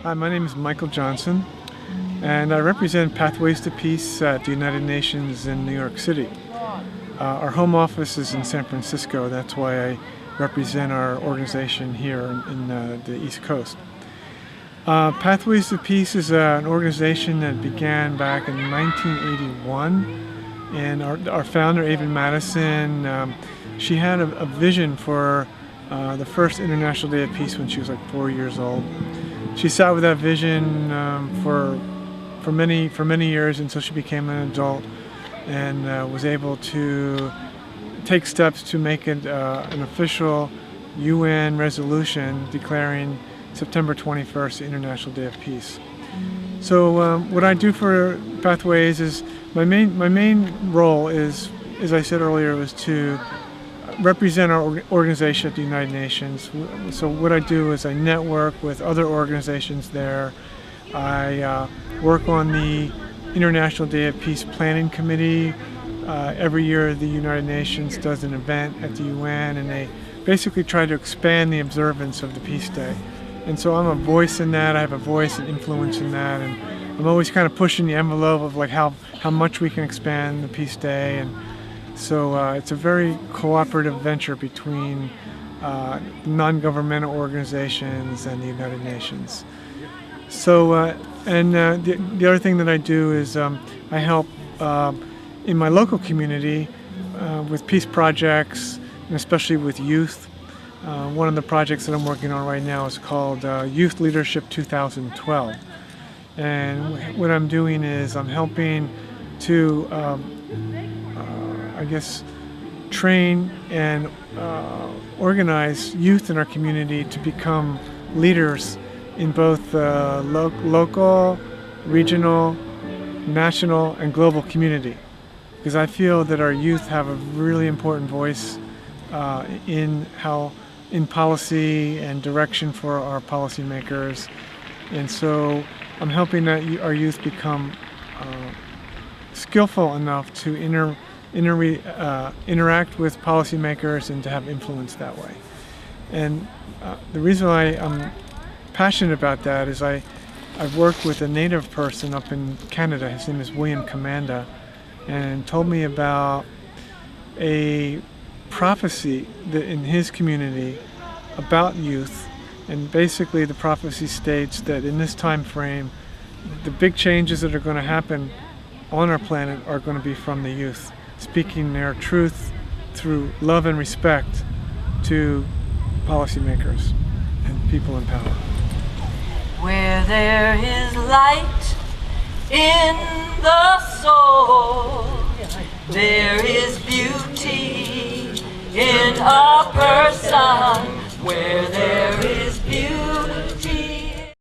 Hi, my name is Michael Johnson, and I represent Pathways to Peace at the United Nations in New York City. Our home office is in San Francisco. That's why I represent our organization here in the East Coast. Pathways to Peace is an organization that began back in 1981, and our founder, Ava Madison, she had a vision for the first International Day of Peace when she was like 4 years old. She sat with that vision for many years until she became an adult and was able to take steps to make it an official UN resolution declaring September 21st the International Day of Peace. So what I do for Pathways is my main role is, as I said earlier, was to represent our organization at the United Nations. So what I do is I network with other organizations there. I work on the International Day of Peace Planning Committee. Every year the United Nations does an event at the UN, and they basically try to expand the observance of the Peace Day. And so I'm a voice in that. I have a voice and influence in that, and I'm always kind of pushing the envelope of like how much we can expand the Peace Day. And so it's a very cooperative venture between non-governmental organizations and the United Nations. So, the other thing that I do is I help in my local community with peace projects, and especially with youth. One of the projects that I'm working on right now is called Youth Leadership 2012. And what I'm doing is I'm helping to I guess, train and organize youth in our community to become leaders in both local, regional, national, and global community. Because I feel that our youth have a really important voice in policy and direction for our policymakers. And so I'm helping our youth become skillful enough to interact with policymakers and to have influence that way. And the reason why I'm passionate about that is I've worked with a native person up in Canada. His name is William Commanda, and told me about a prophecy that in his community about youth. And basically the prophecy states that in this time frame, the big changes that are going to happen on our planet are going to be from the youth, speaking their truth through love and respect to policymakers and people in power. Where there is light in the soul, there is beauty in a person. Where there